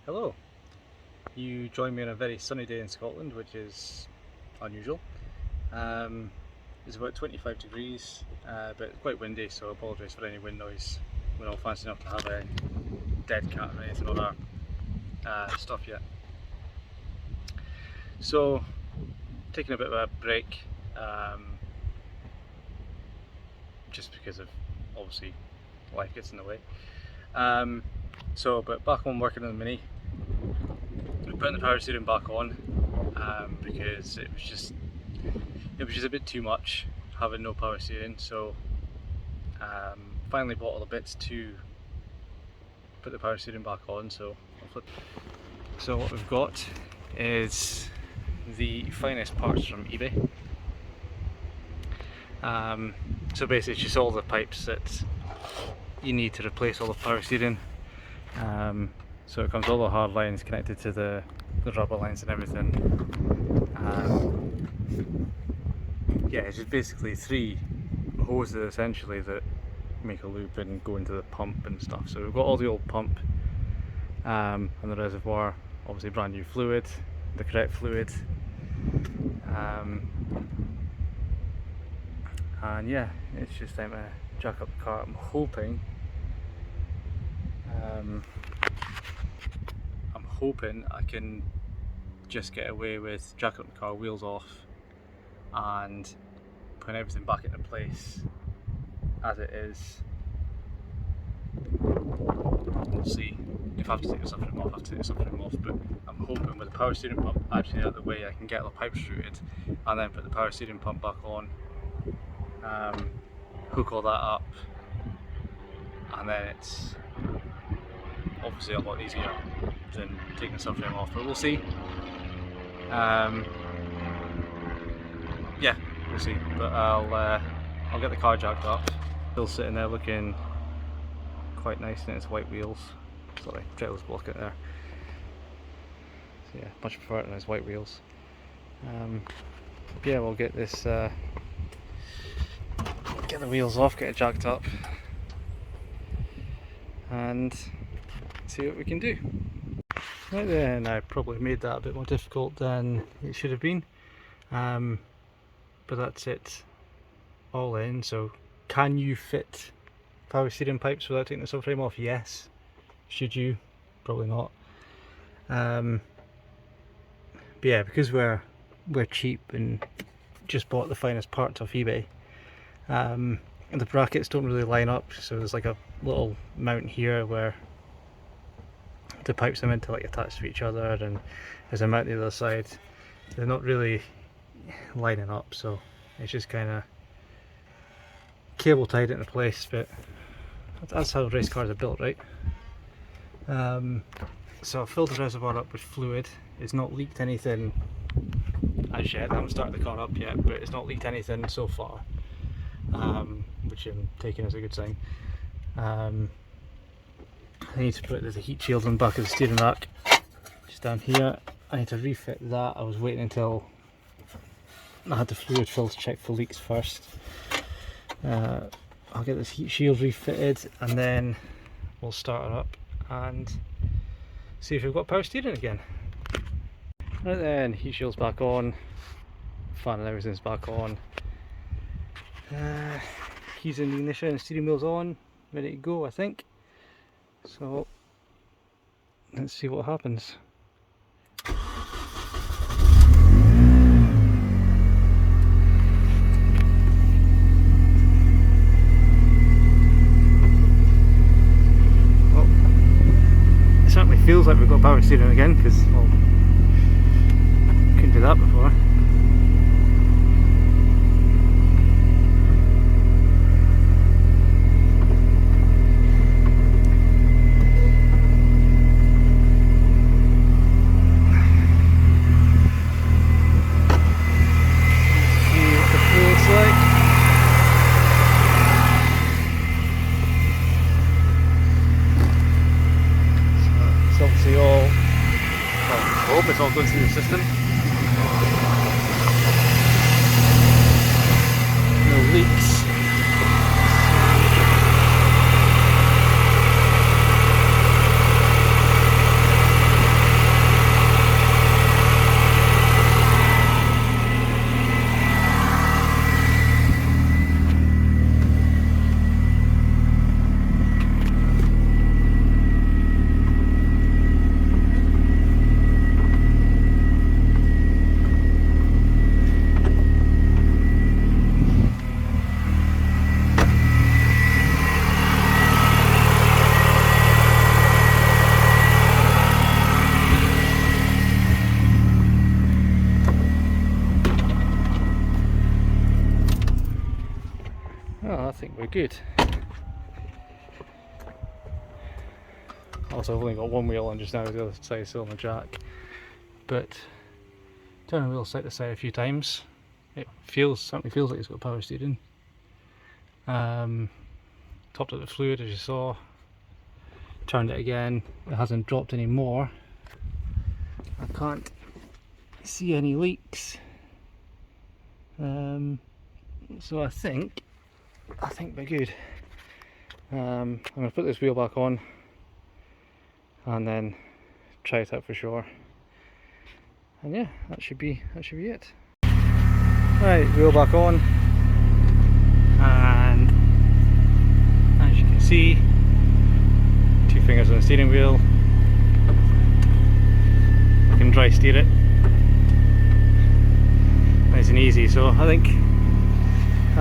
Hello. You join me on a very sunny day in Scotland, which is unusual. It's about 25 degrees, but quite windy, so I apologise for any wind noise. We're not fancy enough to have a dead cat or anything like that stuff yet. So, taking a bit of a break, just because of, obviously, life gets in the way. But back on working on the Mini, putting the power steering back on because it was just a bit too much having no power steering. So finally bought all the bits to put the power steering back on. So what we've got is the finest parts from eBay. So basically it's just all the pipes that you need to replace all the power steering. So it comes all the hard lines connected to the rubber lines and everything. Yeah, it's just basically 3 hoses essentially that make a loop and go into the pump and stuff. So we've got all the old pump and the reservoir, obviously brand new fluid, the correct fluid. And yeah, it's just time to jack up the car. I'm hoping I can just get away with jacking up the car, wheels off, and putting everything back into place as it is. We'll see. If I have to take the subframe off, I have to take the subframe off, but I'm hoping with the power steering pump actually out of the way I can get the pipes routed and then put the power steering pump back on, hook all that up, and then it's obviously a lot easier than taking the subframe off, but we'll see. Yeah, we'll see. But I'll get the car jacked up. Still sitting there looking quite nice in its white wheels. Sorry, trailer's blocking it there. So yeah, much prefer it on its white wheels. Yeah, we'll get this, get the wheels off, get it jacked up, and see what we can do. Right then, I probably made that a bit more difficult than it should have been, but that's it all in. So can you fit power steering pipes without taking the subframe off? Yes. Should you? Probably not. But yeah, because we're cheap and just bought the finest parts off eBay, and the brackets don't really line up, so there's like a little mount here where the pipes are meant to like attach to each other, and there's a mount on the other side. They're not really lining up, so it's just kind of cable tied into place, but that's how race cars are built, right? So I've filled the reservoir up with fluid. It's not leaked anything as yet. I haven't started the car up yet, but it's not leaked anything so far, which I'm taking as a good sign. I need to put there's a heat shield on the back of the steering rack, just down here. I need to refit that. I was waiting until I had the fluid filled to check for leaks first. I'll get this heat shield refitted and then we'll start it up and see if we've got power steering again. Right then, heat shield's back on, fan and everything's back on. Keys in the ignition, steering wheel's on, ready to go I think. So let's see what happens. Well, it certainly feels like we've got power steering again, because well, couldn't do that before. It's all going through the system. No leaks. Well, I think we're good. Also, I've only got one wheel on just now, the other side is still on the jack. But turn the wheel side to side a few times. It certainly feels like it's got power steering. Topped up the fluid as you saw. Turned it again. It hasn't dropped any more. I can't see any leaks. So I think we're good. I'm going to put this wheel back on and then try it out for sure. And yeah, that should be it. Right, wheel back on, and as you can see, 2 fingers on the steering wheel. I can dry steer it nice and easy, so I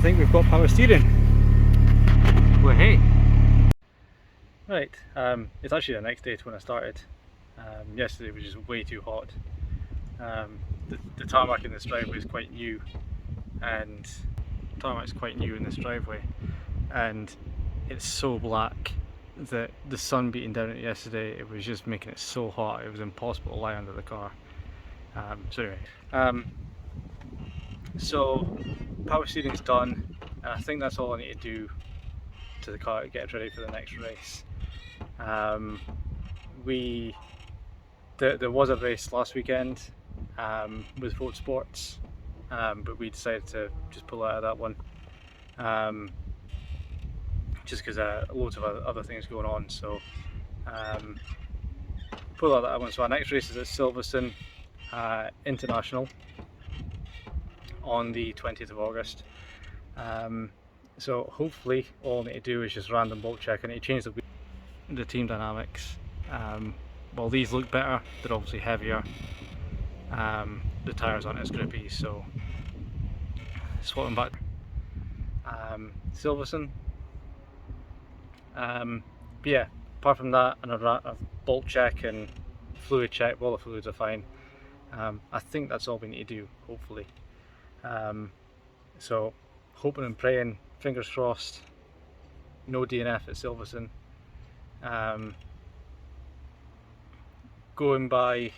think we've got power steering. Well, hey. Right, it's actually the next day to when I started. Yesterday was just way too hot. The tarmac in this driveway is quite new, and tarmac's quite new in this driveway, and it's so black that the sun beating down it yesterday, it was just making it so hot it was impossible to lie under the car. So anyway, so power steering's done, and I think that's all I need to do to the car to get it ready for the next race. There was a race last weekend with Road Sports, but we decided to just pull out of that one, just because loads of other things going on. So pull out of that one. So our next race is at Silverstone International on the 20th of August. So hopefully all I need to do is just random bolt check. I need to change the team dynamics. Well, these look better, they're obviously heavier. The tyres aren't as grippy, so swap them back. Silverstone. But yeah, apart from that, and a bolt check and fluid check, all the fluids are fine. I think that's all we need to do, hopefully. So hoping and praying, fingers crossed, no DNF at Silverstone. Going by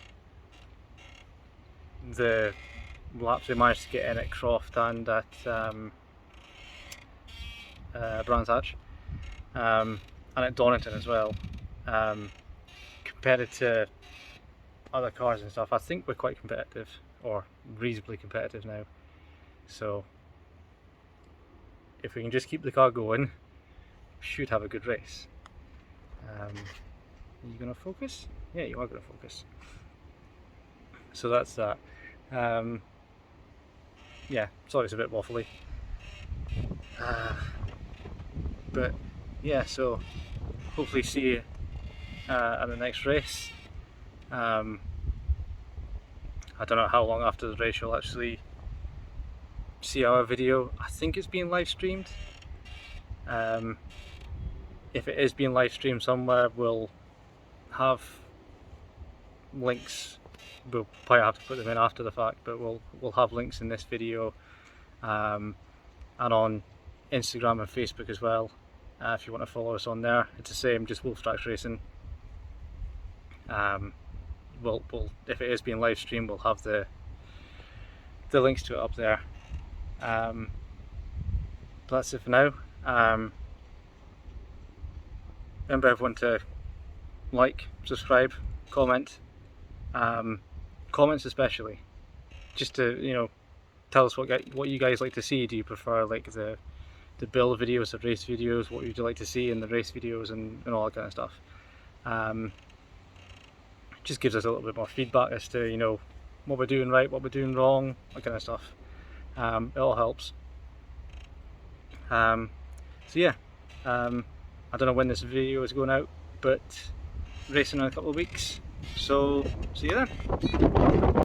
the laps we managed to get in at Croft and at Brands Hatch, and at Donington as well, compared to other cars and stuff, I think we're quite competitive, or reasonably competitive now. So if we can just keep the car going, we should have a good race. Are you going to focus? Yeah, you are going to focus. So that's that. Yeah, sorry it's a bit waffly. But yeah, so hopefully see you at the next race. I don't know how long after the race you'll actually see our video. I think it's being live streamed. If it is being live streamed somewhere, we'll have links. We'll probably have to put them in after the fact, but we'll have links in this video, and on Instagram and Facebook as well. If you want to follow us on there, it's the same, just Wolftrax Racing. We'll if it is being live streamed, we'll have the links to it up there. But that's it for now. Remember everyone to like, subscribe, comment. Comments especially, just to tell us what you guys like to see. Do you prefer like the build videos, the race videos? What would you like to see in the race videos, and all that kind of stuff? Just gives us a little bit more feedback as to what we're doing right, what we're doing wrong, that kind of stuff. It all helps. So yeah, I don't know when this video is going out, but racing in a couple of weeks. So see you then.